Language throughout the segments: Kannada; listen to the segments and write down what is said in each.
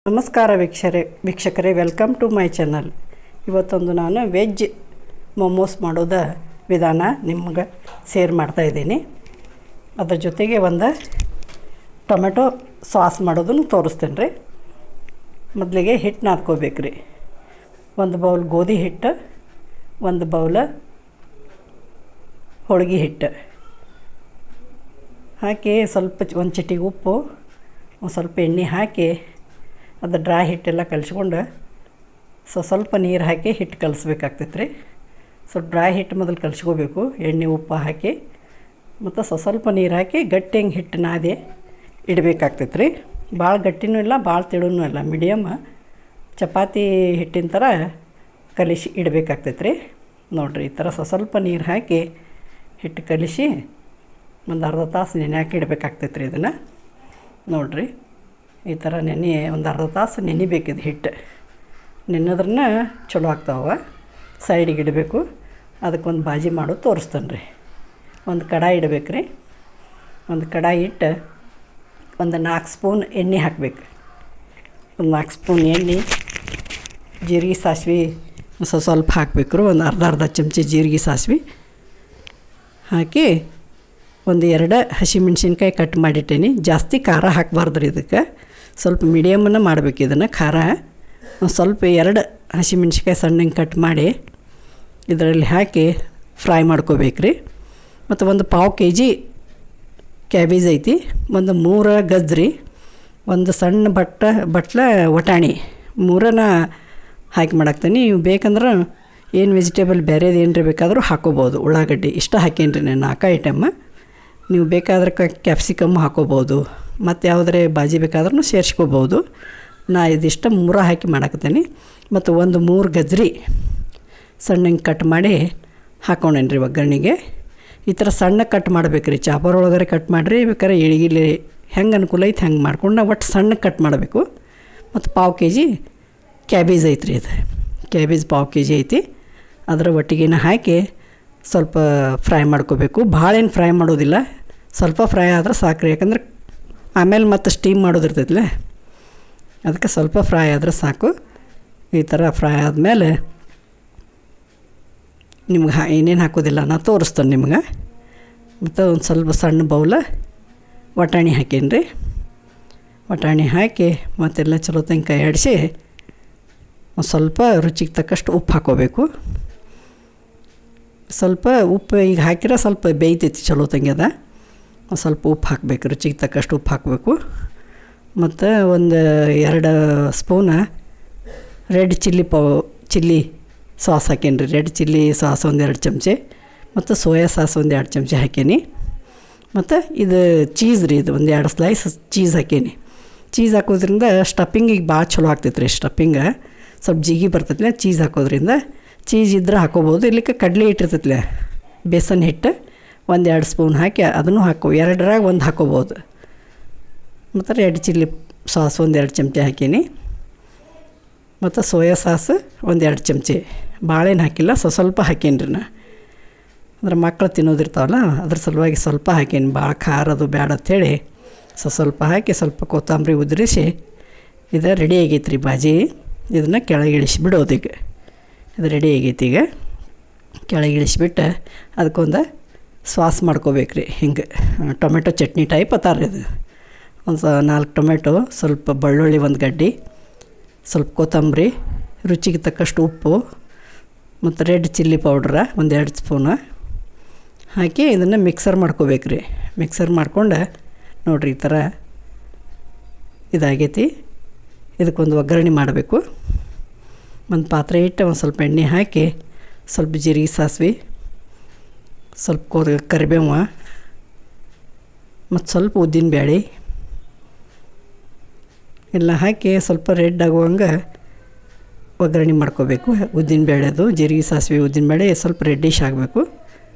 ನಮಸ್ಕಾರ ವೀಕ್ಷಕರೇ ವೆಲ್ಕಮ್ ಟು ಮೈ ಚಾನಲ್. ಇವತ್ತೊಂದು ನಾನು ವೆಜ್ ಮೊಮೋಸ್ ಮಾಡೋದ ವಿಧಾನ ನಿಮ್ಗೆ ಶೇರ್ ಮಾಡ್ತಾಯಿದ್ದೀನಿ. ಅದ್ರ ಜೊತೆಗೆ ಒಂದು ಟೊಮೆಟೊ ಸಾಸ್ ಮಾಡೋದನ್ನು ತೋರಿಸ್ತೇನೆ ರೀ. ಮೊದಲಿಗೆ ಹಿಟ್ಟು ನಾದ್ಕೋಬೇಕು ರೀ. ಒಂದು ಬೌಲ್ ಗೋಧಿ ಹಿಟ್ಟು, ಒಂದು ಬೌಲ ಹೋಳಿಗೆ ಹಿಟ್ಟು ಹಾಕಿ ಒಂದು ಚಿಟಿಗೆ ಉಪ್ಪು, ಒಂದು ಸ್ವಲ್ಪ ಎಣ್ಣೆ ಹಾಕಿ ಅದು ಡ್ರೈ ಹಿಟ್ಟೆಲ್ಲ ಕಲಿಸ್ಕೊಂಡು ಸ್ವಲ್ಪ ನೀರು ಹಾಕಿ ಹಿಟ್ಟು ಕಲಿಸ್ಬೇಕಾಗ್ತೈತೆ ರೀ. ಸ್ವಲ್ಪ ಡ್ರೈ ಹಿಟ್ಟು ಮೊದಲು ಕಲಿಸ್ಕೋಬೇಕು, ಎಣ್ಣೆ ಉಪ್ಪು ಹಾಕಿ ಮತ್ತು ಸ್ವಲ್ಪ ನೀರು ಹಾಕಿ ಗಟ್ಟಿ ಹಂಗೆ ಹಿಟ್ಟು ನಾದಿ ಇಡಬೇಕಾಗ್ತೈತೆ ರೀ. ಭಾಳ ಗಟ್ಟಿನೂ ಇಲ್ಲ, ಭಾಳ ತೆಳುನೂ ಇಲ್ಲ, ಮೀಡಿಯಮ್ ಚಪಾತಿ ಹಿಟ್ಟಿನ ಥರ ಕಲಿಸಿ ಇಡಬೇಕಾಗ್ತೈತೆ ರೀ. ನೋಡಿರಿ, ಈ ಥರ ಸ್ವಲ್ಪ ನೀರು ಹಾಕಿ ಹಿಟ್ಟು ಕಲಿಸಿ ಒಂದು ಅರ್ಧ ತಾಸು ನೆನೆ ಹಾಕಿ ಇಡಬೇಕಾಗ್ತೈತೆ ರೀ. ಇದನ್ನು ನೋಡಿರಿ, ಈ ಥರ ಒಂದು ಅರ್ಧ ತಾಸು ನೆನಿಬೇಕಿದು ಹಿಟ್ಟು. ನೆನೆದ್ರನ್ನ ಚಲೋ ಆಗ್ತಾವೆ. ಸೈಡಿಗೆ ಇಡಬೇಕು. ಅದಕ್ಕೊಂದು ಬಾಜಿ ಮಾಡೋದು ತೋರಿಸ್ತೇನೆ ರೀ. ಒಂದು ಕಡಾಯಿ ಇಡಬೇಕು ರೀ. ಒಂದು ಕಡಾಯಿ ಇಟ್ಟು ಒಂದು 4 ಸ್ಪೂನ್ ಎಣ್ಣೆ ಹಾಕಬೇಕು. ಒಂದು 4 ಸ್ಪೂನ್ ಎಣ್ಣೆ, ಜೀರಿಗೆ ಸಾಸಿವೆ ಸ್ವಲ್ಪ ಹಾಕಬೇಕು ರೀ. ಒಂದು ಅರ್ಧ ಚಮಚ ಜೀರಿಗೆ ಸಾಸಿವೆ ಹಾಕಿ ಒಂದು 2 ಹಸಿಮೆಣ್ಸಿನ್ಕಾಯಿ ಕಟ್ ಮಾಡಿಟ್ಟೇನಿ. ಜಾಸ್ತಿ ಖಾರ ಹಾಕಬಾರ್ದು ರೀ. ಇದಕ್ಕೆ ಸ್ವಲ್ಪ ಮೀಡಿಯಮನ್ನು ಮಾಡಬೇಕು ಇದನ್ನು. ಖಾರ ಒಂದು ಸ್ವಲ್ಪ 2 ಹಸಿಮೆಣ್ಸಿನ್ಕಾಯಿ ಸಣ್ಣಗೆ ಕಟ್ ಮಾಡಿ ಇದರಲ್ಲಿ ಹಾಕಿ ಫ್ರೈ ಮಾಡ್ಕೋಬೇಕು ರೀ. ಮತ್ತು ಒಂದು 1/4 kg ಕ್ಯಾಬೇಜ್ ಐತಿ, ಒಂದು 3 ಗಜ್ಜರಿ, ಒಂದು ಸಣ್ಣ ಬಟ್ಲ ವಟಾಣಿ, 3ನ ಹಾಕಿ ಮಾಡಾಕ್ತೀನಿ. ನೀವು ಬೇಕಂದ್ರೆ ಏನು ವೆಜಿಟೇಬಲ್ ಬೇರೆದು ಏನರ ಬೇಕಾದರೂ ಹಾಕೋಬೋದು. ಉಳ್ಳಾಗಡ್ಡಿ ಇಷ್ಟ ಹಾಕೇನಿ ರೀ ನಾನು 4 ಐಟಮ್. ನೀವು ಬೇಕಾದ್ರೆ ಕ್ಯಾಪ್ಸಿಕಮ್ ಹಾಕೋಬೋದು, ಮತ್ತು ಯಾವುದೇ ಬಾಜಿ ಬೇಕಾದ್ರೂ ಸೇರಿಸ್ಕೋಬೋದು. ನಾ ಇದಿಷ್ಟ 3 ಹಾಕಿ ಮಾಡಾಕತ್ತೀನಿ. ಮತ್ತು ಒಂದು 3 ಗಜ್ಜರಿ ಸಣ್ಣಗೆ ಕಟ್ ಮಾಡಿ ಹಾಕೊಂಡೇನಿ ರೀ ಒಗ್ಗರಣೆಗೆ. ಈ ಥರ ಸಣ್ಣ ಕಟ್ ಮಾಡ್ಬೇಕು ರೀ. ಚಾಪರ್ ಒಳಗರೆ ಕಟ್ ಮಾಡಿರಿ, ಬೇಕಾದ್ರೆ ಇಳಿಗಿಲಿ ಹೆಂಗೆ ಅನುಕೂಲ ಐತೆ ಹಂಗೆ ಮಾಡ್ಕೊಂಡು ಒಟ್ಟು ಸಣ್ಣ ಕಟ್ ಮಾಡಬೇಕು. ಮತ್ತು 1/4 kg ಕ್ಯಾಬೇಜ್ ಐತ್ರಿ. ಇದು ಕ್ಯಾಬೇಜ್ 1/4 kg ಐತಿ. ಅದರ ಒಟ್ಟಿಗೆನ ಹಾಕಿ ಸ್ವಲ್ಪ ಫ್ರೈ ಮಾಡ್ಕೋಬೇಕು. ಭಾಳ ಏನು ಫ್ರೈ ಮಾಡೋದಿಲ್ಲ, ಸ್ವಲ್ಪ ಫ್ರೈ ಆದ್ರೆ ಸಾಕು ರೀ. ಯಾಕಂದ್ರೆ ಆಮೇಲೆ ಮತ್ತೆ ಸ್ಟೀಮ್ ಮಾಡೋದಿರ್ತೈತಲ್ಲ, ಅದಕ್ಕೆ ಸ್ವಲ್ಪ ಫ್ರೈ ಆದರೆ ಸಾಕು. ಈ ಥರ ಫ್ರೈ ಆದಮೇಲೆ ನಿಮ್ಗೆ ಏನೇನು ಹಾಕೋದಿಲ್ಲ ನಾ ತೋರಿಸ್ತೇನೆ ನಿಮ್ಗೆ. ಮತ್ತು ಒಂದು ಸ್ವಲ್ಪ ಸಣ್ಣ ಬೌಲ ವಟಾಣಿ ಹಾಕೀನಿ ರೀ. ವಟಾಣಿ ಹಾಕಿ ಮತ್ತೆಲ್ಲ ಚಲೋ ತೆಂಕಾಯಿ ಆಡಿಸಿ ಒಂದು ಸ್ವಲ್ಪ ರುಚಿಗೆ ತಕ್ಕಷ್ಟು ಉಪ್ಪು ಹಾಕೋಬೇಕು. ಸ್ವಲ್ಪ ಉಪ್ಪು ಈಗ ಹಾಕಿದ್ರೆ ಸ್ವಲ್ಪ ಬೇಯ್ತೈತಿ ಚಲೋ ತಂಗ್ಯದ. ಒಂದು ಸ್ವಲ್ಪ ಉಪ್ಪು ಹಾಕಬೇಕು, ರುಚಿಗೆ ತಕ್ಕಷ್ಟು ಉಪ್ಪು ಹಾಕಬೇಕು. ಮತ್ತು ಒಂದು 2 ಸ್ಪೂನ ರೆಡ್ ಚಿಲ್ಲಿ ಸಾಸ್ ಹಾಕೇನಿ ರೀ. ರೆಡ್ ಚಿಲ್ಲಿ ಸಾಸ್ ಒಂದು 2 ಚಮಚೆ, ಮತ್ತು ಸೋಯಾ ಸಾಸ್ ಒಂದು 2 ಚಮಚೆ ಹಾಕೇನಿ. ಮತ್ತು ಇದು ಚೀಸ್ ರೀ, ಇದು ಒಂದು 2 ಸ್ಲೈಸ್ ಚೀಸ್ ಹಾಕೇನಿ. ಚೀಸ್ ಹಾಕೋದ್ರಿಂದ ಸ್ಟಫಿಂಗಿಗೆ ಭಾಳ ಚಲೋ ಆಗ್ತೈತೆ ರೀ. ಸ್ಟಫಿಂಗ ಸ್ವಲ್ಪ ಜಿಗಿ ಬರ್ತೈತಿಲ್ಲ ಚೀಸ್ ಹಾಕೋದ್ರಿಂದ. ಚೀಸ್ ಇದ್ರೆ ಹಾಕೋಬೋದು, ಇಲ್ಲಿಕ್ಕೆ ಕಡಲೆ ಹಿಟ್ಟಿರ್ತೈತಿಲ್ಲ ಬೇಸನ್ ಹಿಟ್ಟು ಒಂದು 2 ಸ್ಪೂನ್ ಹಾಕಿ ಅದನ್ನು 2ರಾಗ 1 ಹಾಕೋಬೋದು. ಮತ್ತು ರೆಡ್ ಚಿಲ್ಲಿ ಸಾಸ್ ಒಂದು 2 ಚಮಚೆ ಹಾಕೀನಿ. ಮತ್ತು ಸೋಯಾ ಸಾಸ್ ಒಂದು 2 ಚಮಚೆ, ಭಾಳೇನು ಹಾಕಿಲ್ಲ, ಸ್ವಲ್ಪ ಹಾಕೀನಿ ರೀ ನಾ. ಅಂದ್ರೆ ಮಕ್ಕಳು ತಿನ್ನೋದಿರ್ತಾವಲ್ಲ ಅದ್ರ ಸಲುವಾಗಿ ಸ್ವಲ್ಪ ಹಾಕೀನಿ. ಭಾಳ ಖಾರದು ಬೇಡ ಅಂಥೇಳಿ ಸ್ವಲ್ಪ ಹಾಕಿ ಸ್ವಲ್ಪ ಕೊತ್ತಂಬರಿ ಉದುರಿಸಿ ಇದು ರೆಡಿ ಆಗೈತೆ ರೀ ಬಾಜಿ. ಇದನ್ನು ಕೆಳಗೆ ಇಳಿಸಿ ಬಿಡೋದು. ಈಗ ಇದು ರೆಡಿ ಆಗೈತಿ. ಈಗ ಕೆಳಗೆ ಇಳಿಸ್ಬಿಟ್ಟು ಅದಕ್ಕೊಂದು ಸಾಸ್ ಮಾಡ್ಕೋಬೇಕು ರೀ. ಹಿಂಗೆ ಟೊಮೆಟೊ ಚಟ್ನಿ ಟೈಪ್ ಅತ್ತಾರ ಇದು. ಒಂದು 4 ಟೊಮೆಟೊ, ಸ್ವಲ್ಪ ಬೆಳ್ಳುಳ್ಳಿ 1 ಗಡ್ಡೆ, ಸ್ವಲ್ಪ ಕೊತ್ತಂಬರಿ, ರುಚಿಗೆ ತಕ್ಕಷ್ಟು ಉಪ್ಪು, ಮತ್ತು ರೆಡ್ ಚಿಲ್ಲಿ ಪೌಡ್ರ ಒಂದು 2 ಸ್ಪೂನ ಹಾಕಿ ಇದನ್ನು ಮಿಕ್ಸರ್ ಮಾಡ್ಕೋಬೇಕು ರೀ. ಮಿಕ್ಸರ್ ಮಾಡ್ಕೊಂಡು ನೋಡಿರಿ ಈ ಥರ ಇದಾಗೈತಿ. ಇದಕ್ಕೊಂದು ಒಗ್ಗರಣೆ ಮಾಡಬೇಕು. ಒಂದು ಪಾತ್ರೆ ಇಟ್ಟು ಒಂದು ಸ್ವಲ್ಪ ಎಣ್ಣೆ ಹಾಕಿ ಸ್ವಲ್ಪ ಜೀರಿಗೆ ಸಾಸಿವೆ, ಸ್ವಲ್ಪ ಕರಿಬೇವು, ಮತ್ತು ಸ್ವಲ್ಪ ಉದ್ದಿನಬೇಳೆ ಎಲ್ಲ ಹಾಕಿ ಸ್ವಲ್ಪ ರೆಡ್ ಆಗುವಂಗೆ ಒಗ್ಗರಣೆ ಮಾಡ್ಕೋಬೇಕು. ಉದ್ದಿನಬೇಳೆದು ಜೀರಿಗೆ ಸಾಸಿವೆ ಉದ್ದಿನಬೇಳೆ ಸ್ವಲ್ಪ ರೆಡ್ಡಿಶ್ ಆಗಬೇಕು.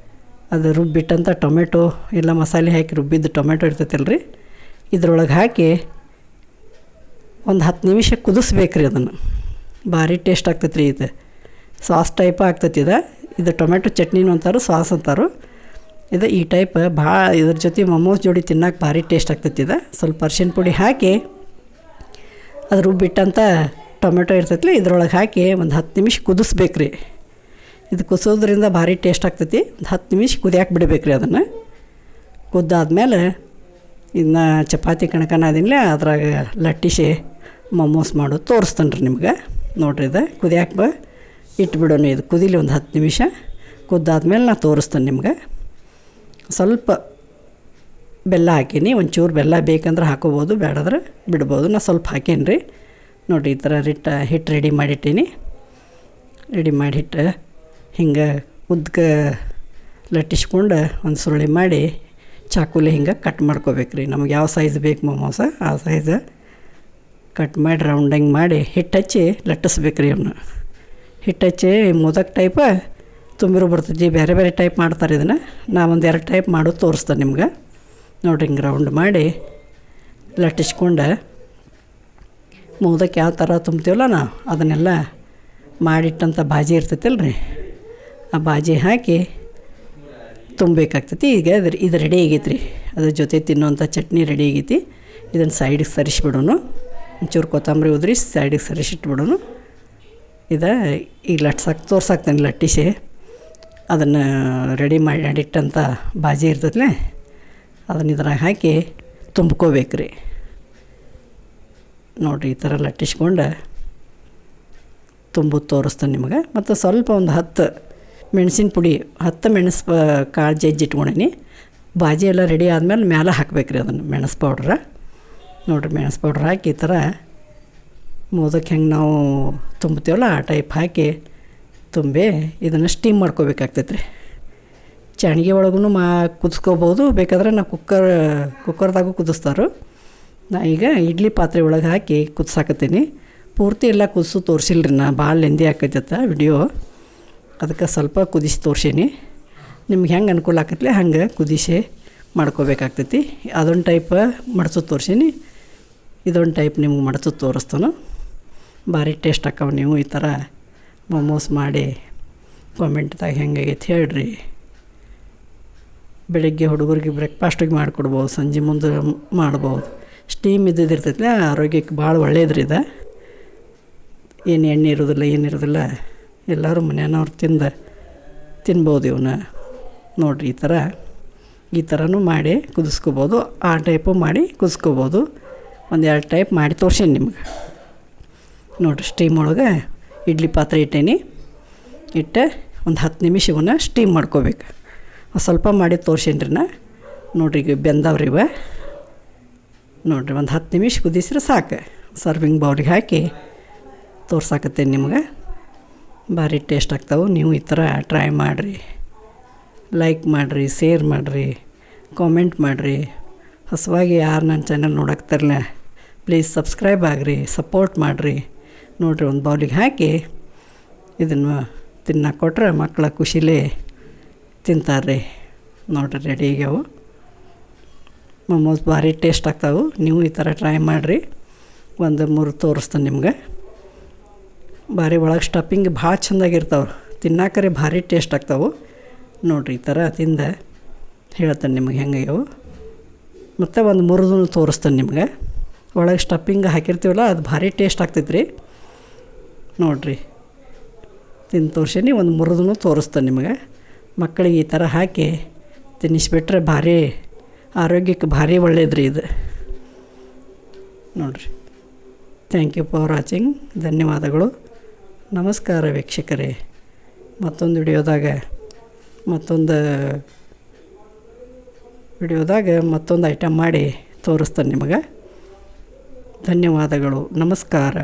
ಅದು ರುಬ್ಬಿಟ್ಟಂಥ ಟೊಮೆಟೊ ಎಲ್ಲ ಮಸಾಲೆ ಹಾಕಿ ರುಬ್ಬಿದ್ದು ಟೊಮೆಟೊ ಇರ್ತೈತಲ್ಲ ರೀ, ಇದ್ರೊಳಗೆ ಹಾಕಿ ಒಂದು 10 ನಿಮಿಷ ಕುದಿಸ್ಬೇಕು ರೀ. ಅದನ್ನು ಭಾರಿ ಟೇಸ್ಟ್ ಆಗ್ತೈತೆ ರೀ. ಇದು ಸಾಸ್ ಟೈಪ್ ಆಗ್ತೈತಿ. ಇದು ಟೊಮೆಟೊ ಚಟ್ನಿನೂ ಅಂತಾರು, ಸಾಸ್ ಅಂತಾರು. ಇದು ಈ ಟೈಪ್ ಭಾಳ ಇದ್ರ ಜೊತೆ ಮೊಮೋಸ್ ಜೋಡಿ ತಿನ್ನೋಕೆ ಭಾರಿ ಟೇಸ್ಟ್ ಆಗ್ತೈತಿ. ಇದು ಸ್ವಲ್ಪ ಅರ್ಶಿನ ಪುಡಿ ಹಾಕಿ ಅದು ರುಬ್ಬಿಟ್ಟಂಥ ಟೊಮೆಟೊ ಇರ್ತೈತಿ ಇದ್ರೊಳಗೆ ಹಾಕಿ ಒಂದು 10 ನಿಮಿಷ ಕುದಿಸ್ಬೇಕು ರೀ. ಇದು ಕುದಿಸೋದ್ರಿಂದ ಭಾರಿ ಟೇಸ್ಟ್ ಆಗ್ತೈತಿ. ಒಂದು 10 ನಿಮಿಷ ಕುದಿಯಾಕೆ ಬಿಡಬೇಕು ರೀ. ಅದನ್ನು ಕುದ್ದಾದ್ಮೇಲೆ ಇನ್ನು ಚಪಾತಿ ಕಣಕನಾದಿನ್ಲೆ ಅದ್ರಾಗ ಲಟ್ಟಿಸಿ ಮೊಮೋಸ್ ಮಾಡೋದು ತೋರಿಸ್ತಾನೆ ರೀ ನಿಮ್ಗೆ. ನೋಡಿರಿ ಇದು ಕುದಿಯಾಕೆ ಇಟ್ಬಿಡೋಣ. ಇದು ಕುದಿಲಿ ಒಂದು 10 ನಿಮಿಷ. ಕುದ್ದಾದ್ಮೇಲೆ ನಾನು ತೋರಿಸ್ತೇನೆ ನಿಮ್ಗೆ. ಸ್ವಲ್ಪ ಬೆಲ್ಲ ಹಾಕೀನಿ. ಒಂಚೂರು ಬೆಲ್ಲ ಬೇಕಂದ್ರೆ ಹಾಕೋಬೋದು, ಬೇಡದ್ರೆ ಬಿಡ್ಬೋದು. ನಾನು ಸ್ವಲ್ಪ ಹಾಕೇನಿ ರೀ. ನೋಡಿರಿ ಈ ಥರ ಹಿಟ್ಟು ರೆಡಿ ಮಾಡಿಟ್ಟೀನಿ. ರೆಡಿ ಮಾಡಿ ಹಿಟ್ಟು ಹಿಂಗೆ ಉದ್ದಕ್ಕೆ ಲಟ್ಟಿಸ್ಕೊಂಡು ಒಂದು ಸುರುಳಿ ಮಾಡಿ ಚಾಕುಲಿ ಹಿಂಗೆ ಕಟ್ ಮಾಡ್ಕೋಬೇಕು ರೀ. ನಮ್ಗೆ ಯಾವ ಸೈಜ್ ಬೇಕು ಮೊಮೋಸ ಆ ಸೈಜ್ ಕಟ್ ಮಾಡಿ ರೌಂಡಂಗೆ ಮಾಡಿ ಹಿಟ್ಟು ಹಚ್ಚಿ ಲಟ್ಟಿಸ್ಬೇಕು ರೀ. ಅವನ್ನ ಹಿಟ್ಟು ಹಚ್ಚಿ ಮೋದಕ್ ಟೈಪ ತುಂಬಿರೋ ಬರ್ತೈತಿ. ಬೇರೆ ಬೇರೆ ಟೈಪ್ ಮಾಡ್ತಾರೆ ಇದನ್ನು. ನಾ ಒಂದು 2 ಟೈಪ್ ಮಾಡೋದು ತೋರಿಸ್ತೇನೆ ನಿಮ್ಗೆ. ನೋಡಿರಿ ಹಿಂಗೆ ರೌಂಡ್ ಮಾಡಿ ಲಟ್ಟಿಸ್ಕೊಂಡು ಮೋದಕ್ಕೆ ಯಾವ ಥರ ತುಂಬ್ತೀವಲ್ಲ ನಾವು ಅದನ್ನೆಲ್ಲ ಮಾಡಿಟ್ಟಂಥ ಬಾಜಿ ಇರ್ತೈತಲ್ಲ ರೀ, ಆ ಬಾಜಿ ಹಾಕಿ ತುಂಬಬೇಕಾಗ್ತೈತಿ. ಈಗ ಇದು ರೆಡಿ ಆಗೈತೆ ರೀ. ಅದ್ರ ಜೊತೆ ತಿನ್ನುವಂಥ ಚಟ್ನಿ ರೆಡಿ ಆಗೈತಿ. ಇದನ್ನು ಸೈಡಿಗೆ ಸರಿಸ್ಬಿಡೋನು. ಒಂಚೂರು ಕೊತ್ತಂಬರಿ ಉದ್ರಿ ಸೈಡಿಗೆ ಸರಿಸಿಟ್ಬಿಡೋನು. ಇದು ಈಗ ತೋರ್ಸಾಕ್ತಾನೆ ಲಟ್ಟಿಸಿ ಅದನ್ನು ರೆಡಿ ಮಾಡಿಟ್ಟಂಥ ಬಾಜಿ ಇರ್ತೈತಲ್ಲ ಅದನ್ನು ಇದ್ರಾಗ ಹಾಕಿ ತುಂಬ್ಕೋಬೇಕು ರೀ. ನೋಡಿರಿ ಈ ಥರ ಲಟ್ಟಿಸ್ಕೊಂಡು ತುಂಬೋದು ತೋರಿಸ್ತಾನೆ ನಿಮಗೆ. ಮತ್ತು ಸ್ವಲ್ಪ ಒಂದು 10 ಮೆಣಸಿನ ಪುಡಿ 10 ಮೆಣಸು ಕಾಳು ಜಜ್ಜಿಟ್ಕೊಂಡೀನಿ. ಬಾಜಿ ಎಲ್ಲ ರೆಡಿ ಆದಮೇಲೆ ಮ್ಯಾಲೆ ಹಾಕ್ಬೇಕು ರೀ ಅದನ್ನು ಮೆಣಸು ಪೌಡ್ರ. ನೋಡಿರಿ ಮೆಣಸು ಪೌಡ್ರ್ ಹಾಕಿ ಈ ಥರ ಮೋದಕ್ಕೆ ಹೆಂಗೆ ನಾವು ತುಂಬ್ತೀವಲ್ಲ ಆ ಟೈಪ್ ಹಾಕಿ ತುಂಬಿ ಇದನ್ನು ಸ್ಟೀಮ್ ಮಾಡ್ಕೋಬೇಕಾಗ್ತೈತೆ ರೀ. ಚಾಣಿಗೆ ಒಳಗೂ ಕುದಿಸ್ಕೋಬೋದು. ಬೇಕಾದ್ರೆ ನಾವು ಕುಕ್ಕರ್ದಾಗೂ ಕುದಿಸ್ತಾರೋ. ನಾ ಈಗ ಇಡ್ಲಿ ಪಾತ್ರೆ ಒಳಗೆ ಹಾಕಿ ಕುದಿಸಾಕತ್ತೀನಿ. ಪೂರ್ತಿ ಎಲ್ಲ ಕುದಿಸು ತೋರಿಸಿಲ್ರಿ. ನಾ ಭಾಳ ಲೆಂದಿ ಆಕೈತೆ ವಿಡಿಯೋ. ಅದಕ್ಕೆ ಸ್ವಲ್ಪ ಕುದಿಸಿ ತೋರ್ಸೀನಿ. ನಿಮ್ಗೆ ಹೆಂಗೆ ಅನುಕೂಲ ಆಕತ್ಲೆ ಹಂಗೆ ಕುದಿಸಿ ಮಾಡ್ಕೋಬೇಕಾಗ್ತೈತಿ. ಅದೊಂದು ಟೈಪ್ ಮಡ್ಸೋದು ತೋರಿಸೀನಿ. ಇದೊಂದು ಟೈಪ್ ನಿಮ್ಗೆ ಮಡ್ಸೋದು ತೋರಿಸ್ತಾನು. ಭಾರಿ ಟೇಸ್ಟ್ ಆಕ್ಕವ. ನೀವು ಈ ಥರ ಮೊಮೋಸ್ ಮಾಡಿ ಕಾಮೆಂಟ್ದಾಗ ಹೆಂಗಾಗೈತೆ ಹೇಳ್ರಿ. ಬೆಳಗ್ಗೆ ಹುಡುಗರಿಗೆ ಬ್ರೇಕ್ಫಾಸ್ಟಿಗೆ ಮಾಡಿಕೊಡ್ಬೋದು, ಸಂಜೆ ಮುಂದೆ ಮಾಡ್ಬೋದು. ಸ್ಟೀಮ್ ಇದ್ದಿರ್ತೈತಲ್ಲ ಆರೋಗ್ಯಕ್ಕೆ ಭಾಳ ಒಳ್ಳೇದ್ರಿ ಇದು. ಏನು ಎಣ್ಣೆ ಇರೋದಿಲ್ಲ ಏನಿರೋದಿಲ್ಲ. ಎಲ್ಲರೂ ಮನೆಯವ್ರು ತಿನ್ಬೋದು ಇವನ್ನ. ನೋಡಿರಿ ಈ ಥರನೂ ಮಾಡಿ ಕುದಿಸ್ಕೋಬೋದು. ಆ ಟೈಪು ಮಾಡಿ ಕುದಿಸ್ಕೋಬೋದು. 1-2 ಟೈಪ್ ಮಾಡಿ ತೋರ್ಸೀನಿ ನಿಮ್ಗೆ. ನೋಡಿರಿ ಸ್ಟೀಮ್ ಒಳಗೆ ಇಡ್ಲಿ ಪಾತ್ರೆ ಇಟ್ಟೇನಿ. ಇಟ್ಟು ಒಂದು 10 ನಿಮಿಷ ಇವನ್ನ ಸ್ಟೀಮ್ ಮಾಡ್ಕೋಬೇಕು. ಸ್ವಲ್ಪ ಮಾಡಿ ತೋರ್ಸೀನಿ ನಾ. ನೋಡಿರಿ ಈಗ ಬೆಂದವ್ರಿ ಇವ. ನೋಡಿರಿ ಒಂದು 10 ನಿಮಿಷ ಕುದಿಸ್ರೆ ಸಾಕು. ಸರ್ವಿಂಗ್ ಬೌಲಿಗೆ ಹಾಕಿ ತೋರ್ಸಾಕತ್ತೇನೆ ನಿಮ್ಗೆ. ಭಾರಿ ಟೇಸ್ಟ್ ಆಗ್ತಾವೆ. ನೀವು ಈ ಥರ ಟ್ರೈ ಮಾಡಿರಿ. ಲೈಕ್ ಮಾಡಿರಿ, ಶೇರ್ ಮಾಡಿರಿ, ಕಾಮೆಂಟ್ ಮಾಡಿರಿ. ಹೊಸವಾಗಿ ಯಾರು ನನ್ನ ಚಾನಲ್ ನೋಡಾಕ್ತಾರಲ್ಲ ಪ್ಲೀಸ್ ಸಬ್ಸ್ಕ್ರೈಬ್ ಆಗಿರಿ, ಸಪೋರ್ಟ್ ಮಾಡಿರಿ. ನೋಡಿರಿ ಒಂದು ಬೌಲಿಗೆ ಹಾಕಿ ಇದನ್ನು ತಿನ್ನಕ್ಕೆ ಕೊಟ್ರೆ ಮಕ್ಕಳ ಖುಷಿಲೇ ತಿಂತಾರೆ. ನೋಡಿರಿ ರೆಡಿ ಆಗ್ಯಾವು ಮೊಮೋಸ್. ಭಾರಿ ಟೇಸ್ಟ್ ಆಗ್ತಾವೆ. ನೀವು ಈ ಥರ ಟ್ರೈ ಮಾಡಿರಿ. 1-3 ತೋರಿಸ್ತಾನೆ ನಿಮ್ಗೆ. ಭಾರಿ ಒಳಗೆ ಸ್ಟಫಿಂಗ್ ಭಾಳ ಚೆಂದಾಗಿರ್ತಾವೆ. ತಿನ್ನಾಕರೆ ಭಾರಿ ಟೇಸ್ಟ್ ಆಗ್ತಾವೆ. ನೋಡಿರಿ ಈ ಥರ ತಿಂದು ಹೇಳ್ತಾನೆ ನಿಮಗೆ ಹೆಂಗಾಗ್ಯಾವು. ಮತ್ತು 1 ತೋರಿಸ್ತಾನೆ ನಿಮ್ಗೆ. ಒಳಗೆ ಸ್ಟಫಿಂಗ್ ಹಾಕಿರ್ತೀವಲ್ಲ ಅದು ಭಾರಿ ಟೇಸ್ಟ್ ಆಗ್ತೈತೆ ರೀ. ನೋಡಿರಿ ತಿಂದು ತೋರ್ಸೀನಿ. 1 ತೋರಿಸ್ತಾನೆ ನಿಮಗೆ. ಮಕ್ಕಳಿಗೆ ಈ ಥರ ಹಾಕಿ ತಿನ್ನಿಸ್ಬಿಟ್ರೆ ಭಾರಿ ಆರೋಗ್ಯಕ್ಕೆ ಭಾರಿ ಒಳ್ಳೇದ್ರಿ ಇದು. ನೋಡಿರಿ. Thank you for watching. ಧನ್ಯವಾದಗಳು. ನಮಸ್ಕಾರ ವೀಕ್ಷಕರೇ. ಮತ್ತೊಂದು ವಿಡಿಯೋದಾಗ ಮತ್ತೊಂದು ಐಟಮ್ ಮಾಡಿ ತೋರಿಸ್ತಾನೆ ನಿಮಗೆ. ಧನ್ಯವಾದಗಳು. ನಮಸ್ಕಾರ.